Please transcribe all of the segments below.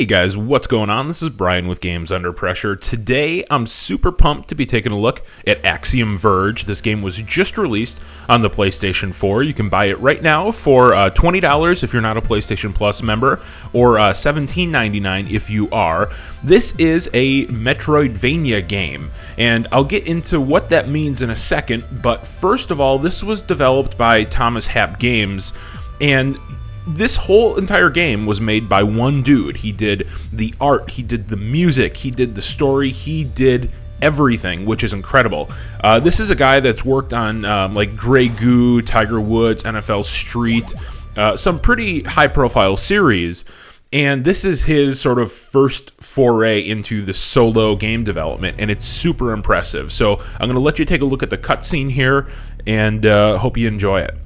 Hey guys, what's going on? This is Brian with Games Under Pressure. Today, I'm super pumped to be taking a look at Axiom Verge. This game was just released on the PlayStation 4. You can buy it right now for $20 if you're not a PlayStation Plus member, or $17.99 if you are. This is a metroidvania game, and I'll get into what that means in a second, but first of all, this was developed by Thomas Happ Games, and this whole entire game was made by one dude. He did the art, he did the music, he did the story, he did everything, which is incredible. This is a guy that's worked on like Grey Goo, Tiger Woods, NFL Street, some pretty high-profile series, and this is his sort of first foray into the solo game development, and it's super impressive. So I'm going to let you take a look at the cutscene here, and hope you enjoy it.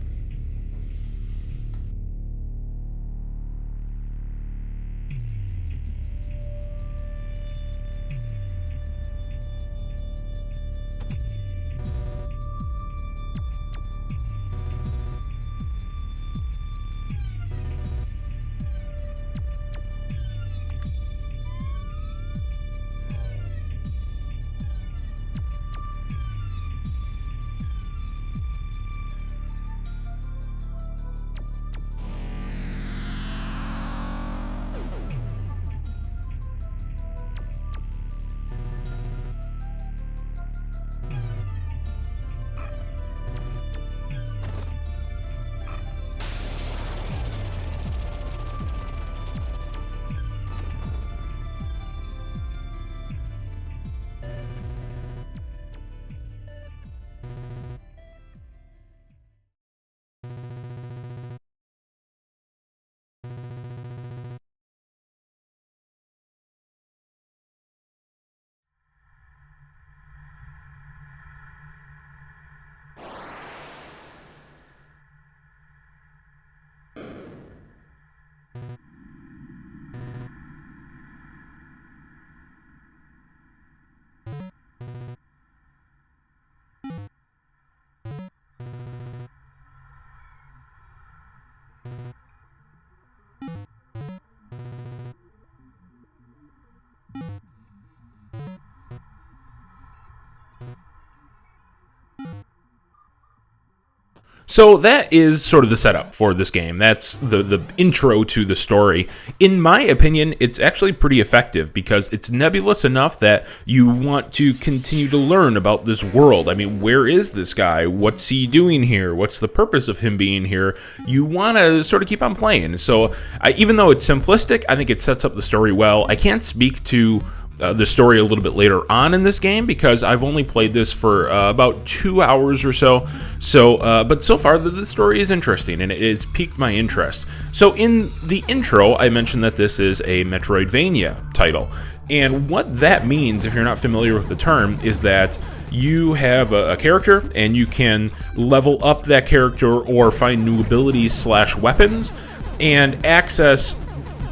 So that is sort of the setup for this game. That's the intro to the story. In my opinion, it's actually pretty effective because it's nebulous enough that you want to continue to learn about this world. I mean, where is this guy? What's he doing here? What's the purpose of him being here? You want to sort of keep on playing. So even though it's simplistic, I think it sets up the story well. I can't speak to the story a little bit later on in this game because I've only played this for about 2 hours or so. But so far the story is interesting and it has piqued my interest. So in the intro, I mentioned that this is a Metroidvania title. And what that means, if you're not familiar with the term, is that you have a character and you can level up that character or find new abilities / weapons and access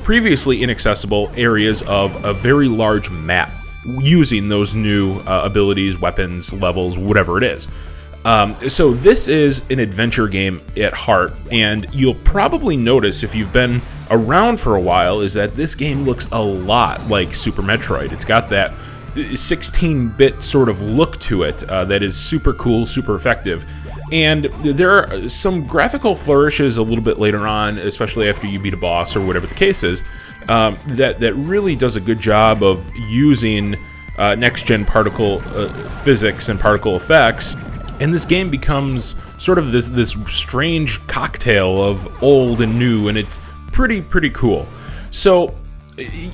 previously inaccessible areas of a very large map using those new abilities, weapons, levels, whatever it is. So this is an adventure game at heart, and you'll probably notice if you've been around for a while is that this game looks a lot like Super Metroid. It's got that 16-bit sort of look to it that is super cool, super effective. And there are some graphical flourishes a little bit later on, especially after you beat a boss or whatever the case is, that really does a good job of using next-gen particle physics and particle effects. And this game becomes sort of this strange cocktail of old and new, and it's pretty cool. So,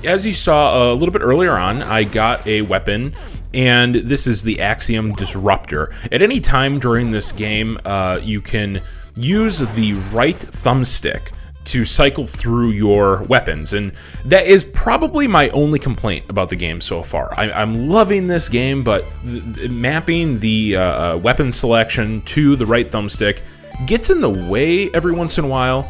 as you saw a little bit earlier on, I got a weapon, and this is the Axiom Disruptor. At any time during this game, you can use the right thumbstick to cycle through your weapons, and that is probably my only complaint about the game so far. I'm loving this game, but mapping the weapon selection to the right thumbstick gets in the way every once in a while.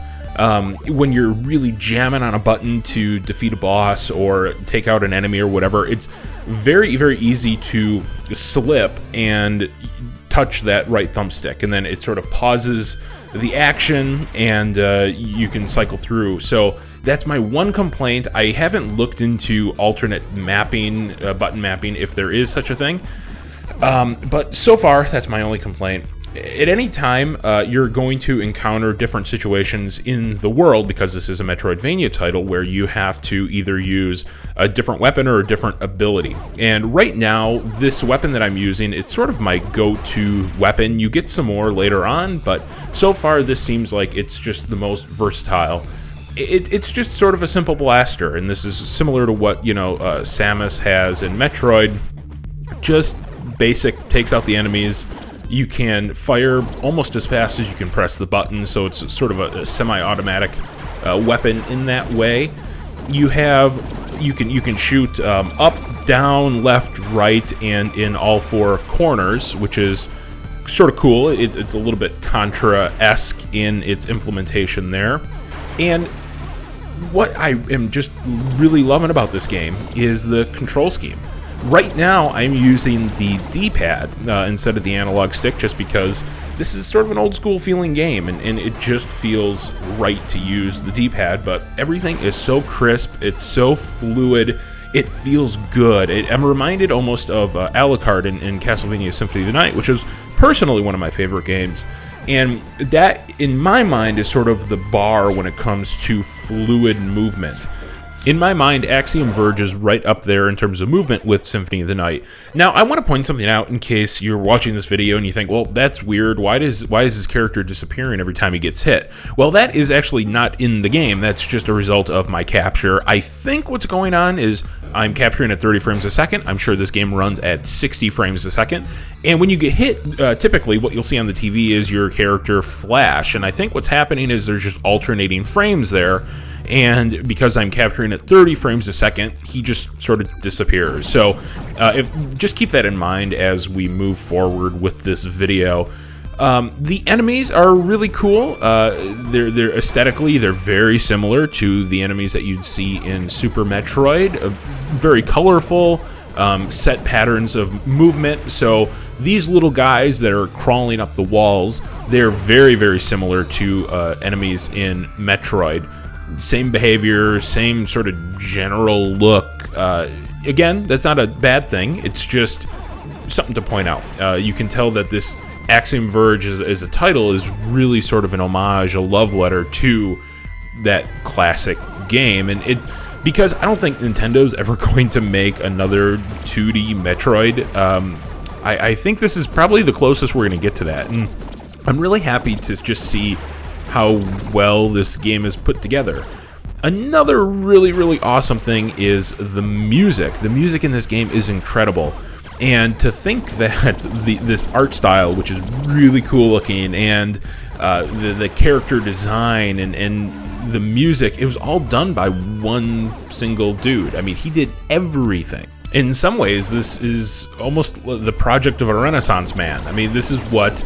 When you're really jamming on a button to defeat a boss or take out an enemy or whatever, it's very easy to slip and touch that right thumbstick, and then it sort of pauses the action, and you can cycle through. So that's my one complaint. I haven't looked into alternate mapping, button mapping, if there is such a thing. But so far, that's my only complaint. At any time, you're going to encounter different situations in the world, because this is a Metroidvania title where you have to either use a different weapon or a different ability. And right now, this weapon that I'm using, it's sort of my go-to weapon. You get some more later on, but so far this seems like it's just the most versatile. It's just sort of a simple blaster, and this is similar to what, Samus has in Metroid. Just basic, takes out the enemies. You can fire almost as fast as you can press the button, so it's sort of a semi-automatic weapon in that way. You can shoot up, down, left, right, and in all four corners, which is sort of cool. It's a little bit Contra-esque in its implementation there. And what I am just really loving about this game is the control scheme. Right now, I'm using the D-pad instead of the analog stick, just because this is sort of an old-school feeling game, and it just feels right to use the D-pad, but everything is so crisp, it's so fluid, it feels good. I'm reminded almost of Alucard in Castlevania Symphony of the Night, which is personally one of my favorite games, and that, in my mind, is sort of the bar when it comes to fluid movement. In my mind, Axiom Verge is right up there in terms of movement with Symphony of the Night. Now, I want to point something out in case you're watching this video and you think, well, that's weird. Why is this character disappearing every time he gets hit? Well, that is actually not in the game. That's just a result of my capture. I think what's going on is I'm capturing at 30 frames a second. I'm sure this game runs at 60 frames a second. And when you get hit, typically what you'll see on the TV is your character flash. And I think what's happening is there's just alternating frames there. And because I'm capturing at 30 frames a second, he just sort of disappears. So just keep that in mind as we move forward with this video. The enemies are really cool. They're aesthetically, they're very similar to the enemies that you'd see in Super Metroid. Very colorful, set patterns of movement. So these little guys that are crawling up the walls, they're very, very similar to enemies in Metroid. Same behavior, same sort of general look. Again, that's not a bad thing. It's just something to point out. You can tell that this Axiom Verge as a title is really sort of an homage, a love letter to that classic game. And because I don't think Nintendo's ever going to make another 2D Metroid. I think this is probably the closest we're going to get to that. And I'm really happy to just see how well this game is put together. Another really, really awesome thing is the music. The music in this game is incredible. And to think that this art style, which is really cool looking, and the character design and the music, it was all done by one single dude. I mean, he did everything. In some ways, this is almost the project of a Renaissance man. I mean, this is what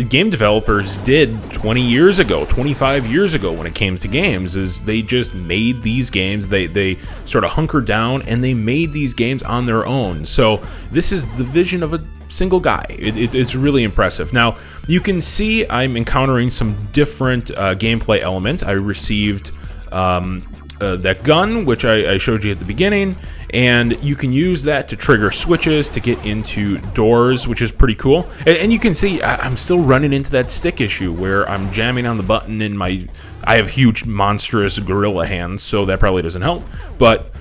game developers did 20 years ago, 25 years ago when it came to games, is they just made these games. They sort of hunkered down and they made these games on their own. So this is the vision of a single guy. It's really impressive. Now, you can see I'm encountering some different gameplay elements. I received that gun, which I showed you at the beginning, and you can use that to trigger switches to get into doors, which is pretty cool. And you can see I'm still running into that stick issue where I'm jamming on the button in I have huge, monstrous gorilla hands, so that probably doesn't help. But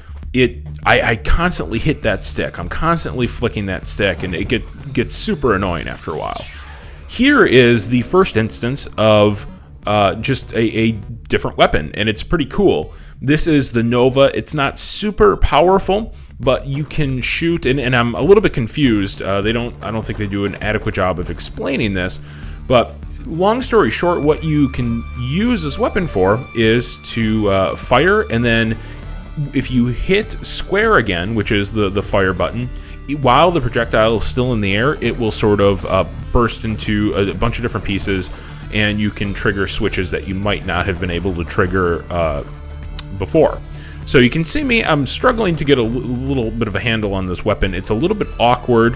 I constantly hit that stick. I'm constantly flicking that stick, and it gets super annoying after a while. Here is the first instance of just a different weapon, and it's pretty cool. This is the Nova. It's not super powerful, but you can shoot, and I'm a little bit confused. I don't think they do an adequate job of explaining this, but long story short, what you can use this weapon for is to fire, and then if you hit square again, which is the fire button, while the projectile is still in the air, it will sort of burst into a bunch of different pieces, and you can trigger switches that you might not have been able to trigger before. So you can see me, I'm struggling to get a little bit of a handle on this weapon. It's a little bit awkward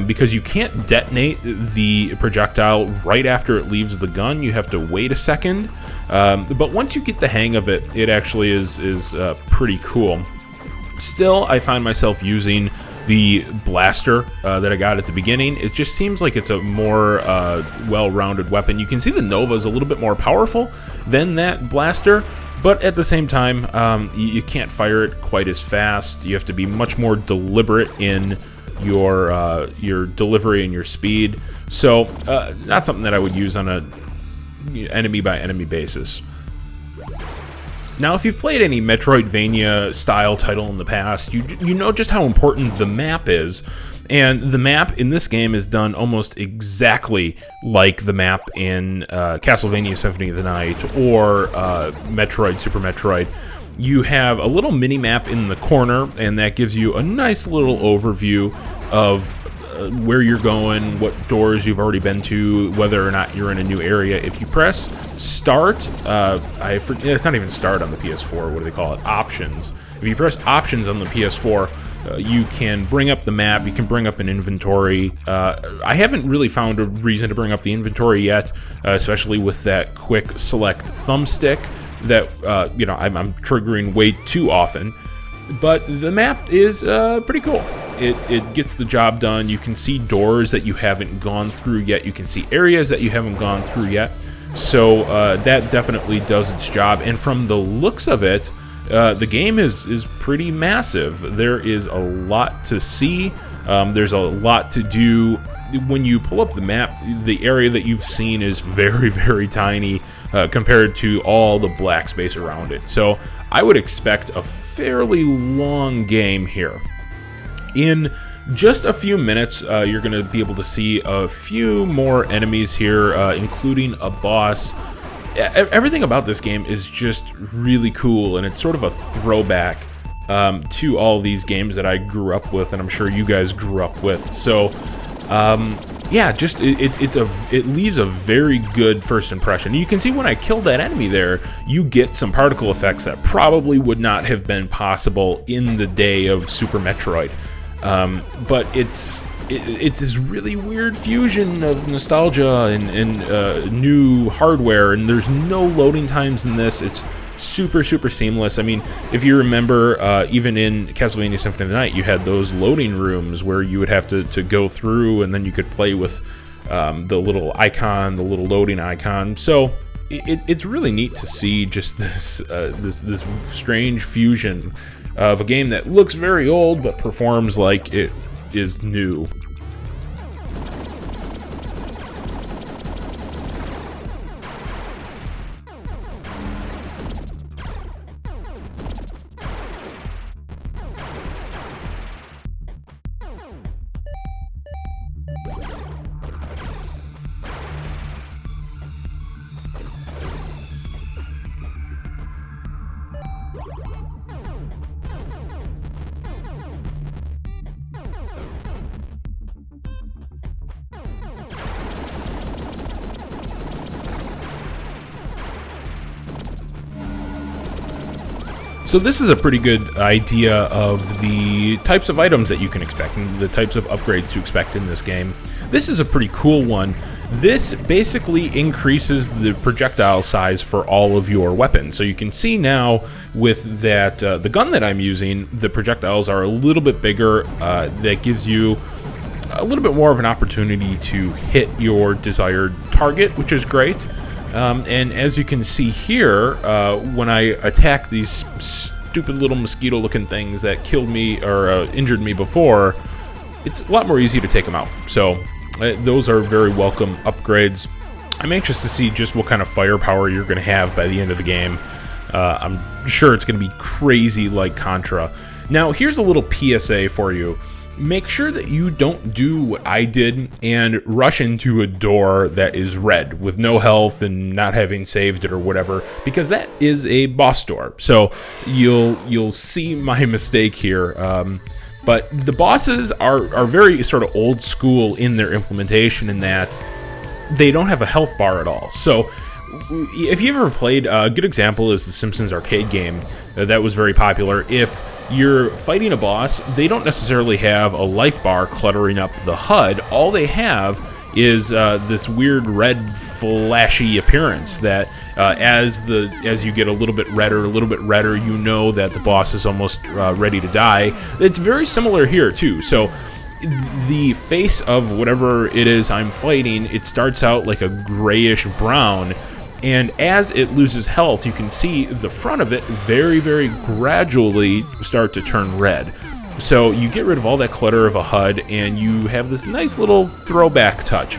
because you can't detonate the projectile right after it leaves the gun. You have to wait a second. But once you get the hang of it, it actually is pretty cool. Still, I find myself using the blaster that I got at the beginning. It just seems like it's a more well-rounded weapon. You can see the Nova is a little bit more powerful than that blaster, but at the same time, you can't fire it quite as fast. You have to be much more deliberate in your delivery and your speed. So, not something that I would use on a enemy-by-enemy basis. Now, if you've played any Metroidvania style title in the past, you know just how important the map is. And the map in this game is done almost exactly like the map in Castlevania Symphony of the Night or Metroid, Super Metroid. You have a little mini-map in the corner, and that gives you a nice little overview of where you're going, what doors you've already been to, whether or not you're in a new area. If you press Start, it's not even Start on the PS4, what do they call it? Options. If you press Options on the PS4, you can bring up the map, you can bring up an inventory. I haven't really found a reason to bring up the inventory yet, especially with that quick select thumbstick that, I'm triggering way too often. But the map is pretty cool. It gets the job done. You can see doors that you haven't gone through yet. You can see areas that you haven't gone through yet. So that definitely does its job. And from the looks of it, the game is pretty massive. There is a lot to see. There's a lot to do. When you pull up the map, the area that you've seen is very, very tiny compared to all the black space around it. So I would expect a fairly long game here. In just a few minutes, you're going to be able to see a few more enemies here, including a boss. Everything about this game is just really cool, and it's sort of a throwback to all these games that I grew up with, and I'm sure you guys grew up with. So, yeah, just it leaves a very good first impression. You can see when I killed that enemy there, you get some particle effects that probably would not have been possible in the day of Super Metroid. But it's this really weird fusion of nostalgia and new hardware, and there's no loading times in this. It's super, super seamless. I mean, if you remember, even in Castlevania Symphony of the Night, you had those loading rooms where you would have to go through, and then you could play with the little icon, the little loading icon. So it's really neat to see just this strange fusion of a game that looks very old but performs like it is new. So this is a pretty good idea of the types of items that you can expect and the types of upgrades to expect in this game. This is a pretty cool one. This basically increases the projectile size for all of your weapons. So you can see now with that the gun that I'm using, the projectiles are a little bit bigger. That gives you a little bit more of an opportunity to hit your desired target, which is great. And as you can see here, when I attack these stupid little mosquito-looking things that killed me or injured me before, it's a lot more easy to take them out. So those are very welcome upgrades. I'm anxious to see just what kind of firepower you're going to have by the end of the game. I'm sure it's going to be crazy like Contra. Now, here's a little PSA for you. Make sure that you don't do what I did and rush into a door that is red with no health and not having saved it or whatever, because that is a boss door. So you'll see my mistake here. But the bosses are very sort of old school in their implementation in that they don't have a health bar at all. So if you ever played, a good example is the Simpsons arcade game that was very popular. If you're fighting a boss. They don't necessarily have a life bar cluttering up the HUD. All they have is this weird red flashy appearance that as you get a little bit redder, you know that the boss is almost ready to die. It's very similar here too. So the face of whatever it is I'm fighting, it starts out like a grayish brown, and as it loses health, you can see the front of it very, very gradually start to turn red. So you get rid of all that clutter of a HUD, and you have this nice little throwback touch.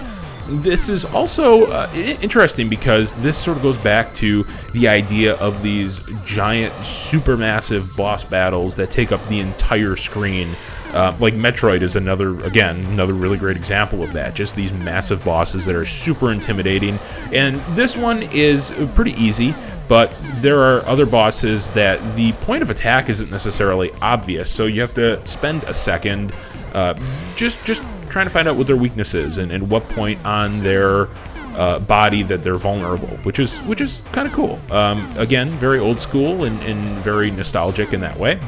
This is also interesting because this sort of goes back to the idea of these giant, supermassive boss battles that take up the entire screen. Like Metroid is another really great example of that. Just these massive bosses that are super intimidating. And this one is pretty easy, but there are other bosses that the point of attack isn't necessarily obvious. So you have to spend a second just trying to find out what their weakness is and what point on their body that they're vulnerable, which is kind of cool. Again, very old school and very nostalgic in that way.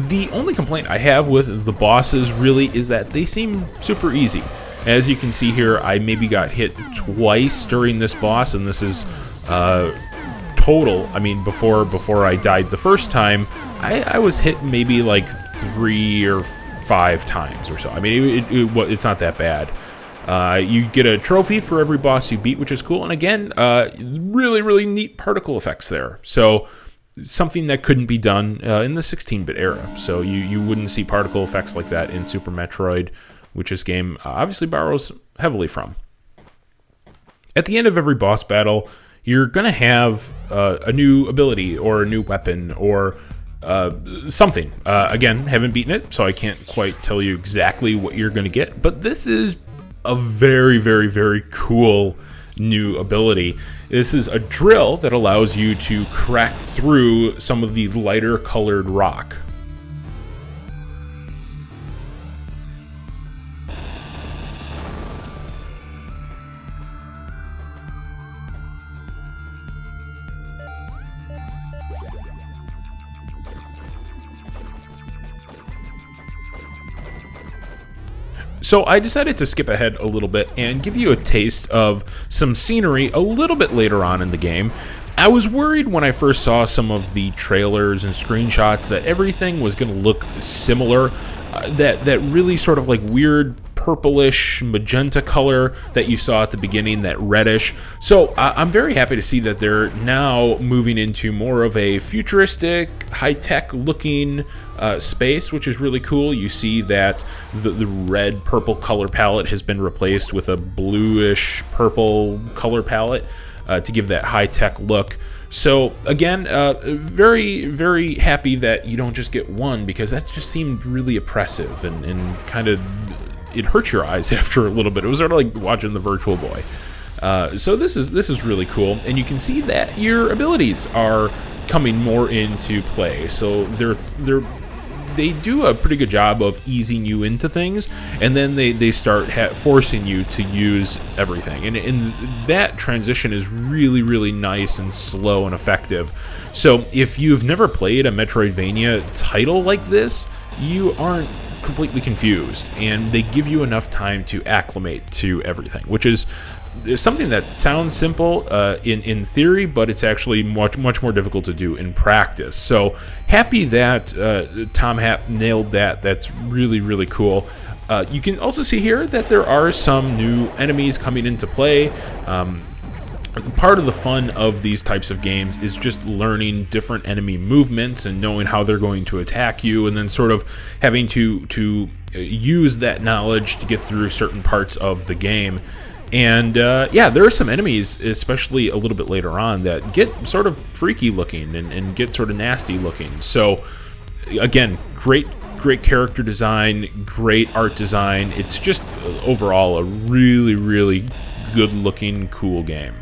The only complaint I have with the bosses really is that they seem super easy. As you can see here, I maybe got hit twice during this boss, and this is total. I mean, before I died the first time, I was hit maybe like 3 or 5 times or so. I mean, it's not that bad. You get a trophy for every boss you beat, which is cool. And again, really, really neat particle effects there. So something that couldn't be done in the 16-bit era. So you wouldn't see particle effects like that in Super Metroid, which this game obviously borrows heavily from. At the end of every boss battle, you're going to have a new ability or a new weapon or something. Again, haven't beaten it, so I can't quite tell you exactly what you're going to get, but this is a very, very, very cool new ability. This is a drill that allows you to crack through some of the lighter colored rock. So I decided to skip ahead a little bit and give you a taste of some scenery a little bit later on in the game. I was worried when I first saw some of the trailers and screenshots that everything was going to look similar, that really sort of like weird purplish magenta color that you saw at the beginning, that reddish. So I'm very happy to see that they're now moving into more of a futuristic, high-tech looking space, which is really cool. You see that the red purple color palette has been replaced with a bluish purple color palette to give that high-tech look. So again, very, very happy that you don't just get one, because that just seemed really oppressive and kind of, it hurt your eyes after a little bit. It was sort of like watching the Virtual Boy. So this is really cool, and you can see that your abilities are coming more into play. So they do a pretty good job of easing you into things, and then they start forcing you to use everything. And that transition is really, really nice and slow and effective. So if you've never played a Metroidvania title like this, you aren't completely confused, and they give you enough time to acclimate to everything, which is something that sounds simple in theory, but it's actually much more difficult to do in practice. So happy that Tom Happ nailed that. That's really, really cool. You can also see here that there are some new enemies coming into play. Part of the fun of these types of games is just learning different enemy movements and knowing how they're going to attack you, and then sort of having to use that knowledge to get through certain parts of the game. And yeah, there are some enemies, especially a little bit later on, that get sort of freaky looking and get sort of nasty looking. So again, great character design, great art design. It's just overall a really, really good looking, cool game.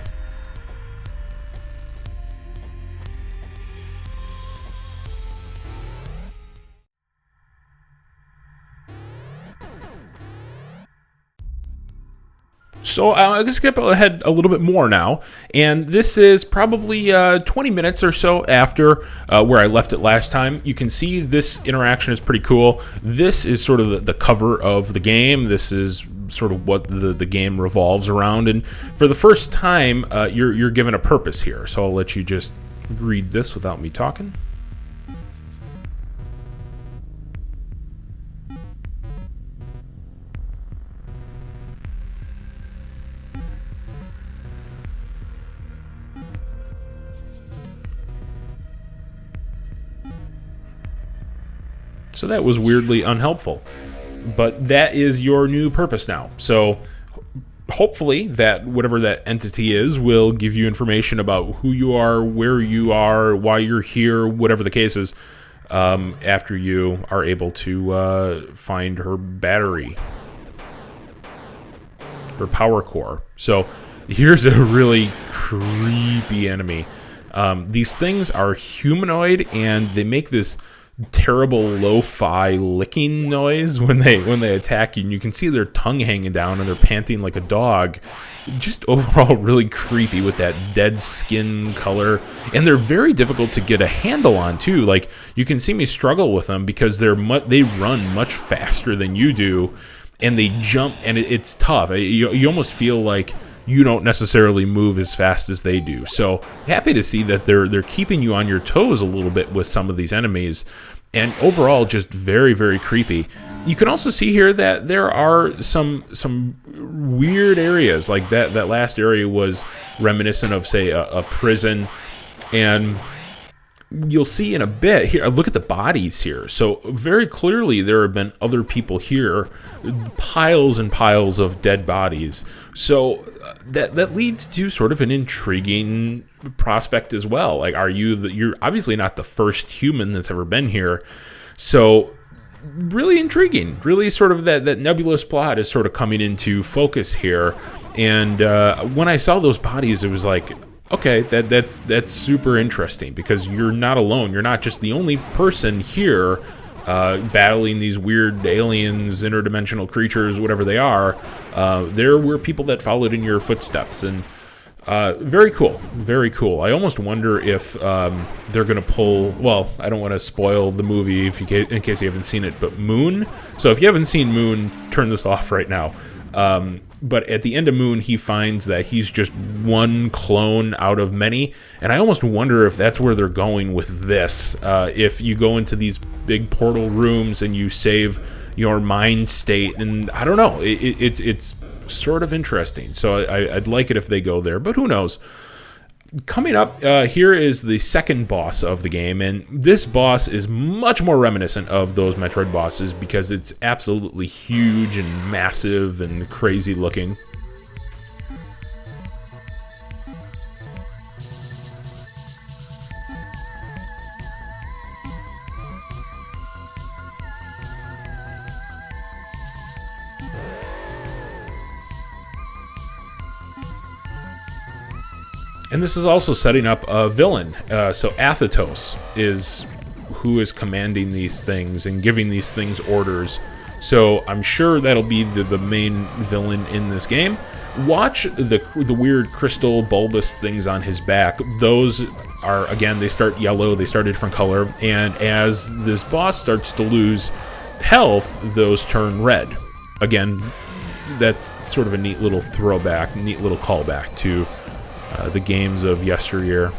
So I'm going to skip ahead a little bit more now, and this is probably 20 minutes or so after where I left it last time. You can see this interaction is pretty cool. This is sort of the cover of the game. This is sort of what the game revolves around, and for the first time, you're given a purpose here. So I'll let you just read this without me talking. So that was weirdly unhelpful. But that is your new purpose now. So hopefully that whatever that entity is will give you information about who you are, where you are, why you're here, whatever the case is, after you are able to find her battery, her power core. So here's a really creepy enemy. These things are humanoid, and they make this terrible lo-fi licking noise when they attack you, and you can see their tongue hanging down and they're panting like a dog. Just overall really creepy with that dead skin color, and they're very difficult to get a handle on too. Like, you can see me struggle with them because they run much faster than you do, and they jump, and it's tough. You almost feel like you don't necessarily move as fast as they do. So happy to see that they're keeping you on your toes a little bit with some of these enemies, and overall just very, very creepy. You can also see here that there are some weird areas. Like that last area was reminiscent of, say, a prison, and you'll see in a bit here, look at the bodies here. So very clearly there have been other people here, piles and piles of dead bodies. So that leads to sort of an intriguing prospect as well. Like, you're obviously not the first human that's ever been here. So really intriguing. Really sort of that nebulous plot is sort of coming into focus here. And when I saw those bodies, it was like, okay, that's super interesting, because you're not alone. You're not just the only person here battling these weird aliens, interdimensional creatures, whatever they are. There were people that followed in your footsteps, and very cool, very cool. I almost wonder if they're going to pull, well, I don't want to spoil the movie in case you haven't seen it, but Moon. So if you haven't seen Moon, turn this off right now. But at the end of Moon, he finds that he's just one clone out of many, and I almost wonder if that's where they're going with this. If you go into these big portal rooms and you save your mind state, and I don't know, it's sort of interesting. So I'd like it if they go there, but who knows? Coming up, here is the second boss of the game, and this boss is much more reminiscent of those Metroid bosses because it's absolutely huge and massive and crazy looking. And this is also setting up a villain. So Athatos is who is commanding these things and giving these things orders. So I'm sure that'll be the main villain in this game. Watch the weird crystal bulbous things on his back. Those are, again, they start yellow, they start a different color, and as this boss starts to lose health, those turn red. Again, that's sort of a neat little throwback, neat little callback to the games of yesteryear.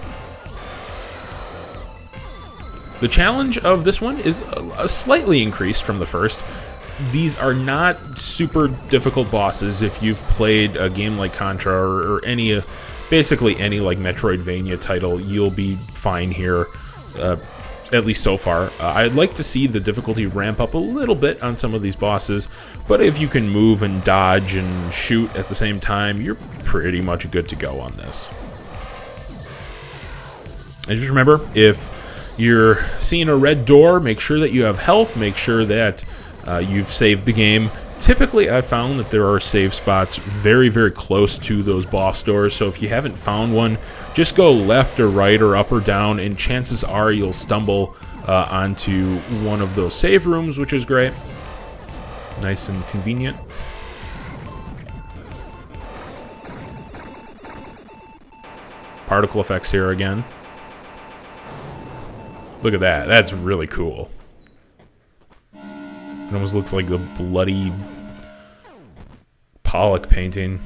The challenge of this one is slightly increased from the first. These are not super difficult bosses. If you've played a game like Contra or any, basically any like Metroidvania title, you'll be fine here, at least so far. I'd like to see the difficulty ramp up a little bit on some of these bosses, but if you can move and dodge and shoot at the same time, you're pretty much good to go on this. And just remember, if you're seeing a red door, make sure that you have health, make sure that you've saved the game. Typically, I've found that there are save spots very, very close to those boss doors, so if you haven't found one, just go left or right or up or down, and chances are you'll stumble onto one of those save rooms, which is great. Nice and convenient. particle effects here again. Look at that. That's really cool. It almost looks like the bloody Pollock painting.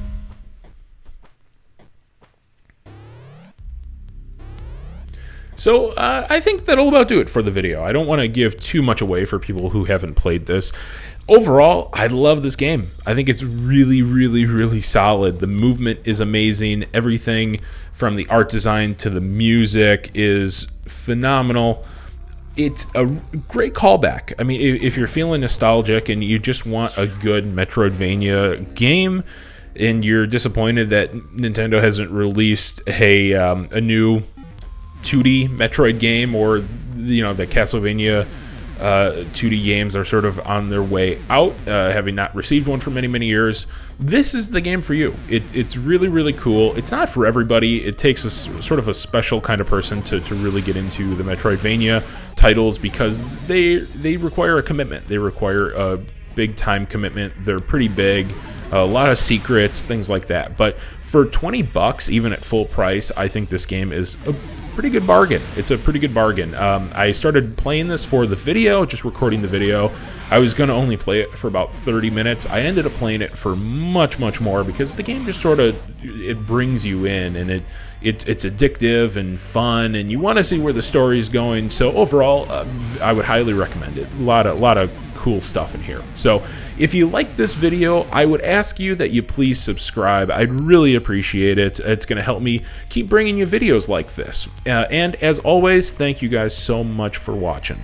So, I think that'll about do it for the video. I don't want to give too much away for people who haven't played this. Overall, I love this game. I think it's really, really, really solid. The movement is amazing. Everything from the art design to the music is phenomenal. It's a great callback. I mean, if you're feeling nostalgic and you just want a good Metroidvania game, and you're disappointed that Nintendo hasn't released a new 2D Metroid game, or the Castlevania 2D games are sort of on their way out, having not received one for many, many years, this is the game for you. It's really, really cool. It's not for everybody. It takes a sort of a special kind of person to really get into the Metroidvania titles, because they require a commitment. They require a big time commitment. They're pretty big. A lot of secrets, things like that. But for $20, even at full price, I think this game is a pretty good bargain. It's a pretty good bargain. I started playing this for the video, just recording the video. I was going to only play it for about 30 minutes. I ended up playing it for much, much more, because the game just sort of, it brings you in, and it's addictive and fun, and you want to see where the story is going. So overall, I would highly recommend it. A lot of cool stuff in here. So if you like this video, I would ask you that you please subscribe. I'd really appreciate it. It's going to help me keep bringing you videos like this. And as always, thank you guys so much for watching.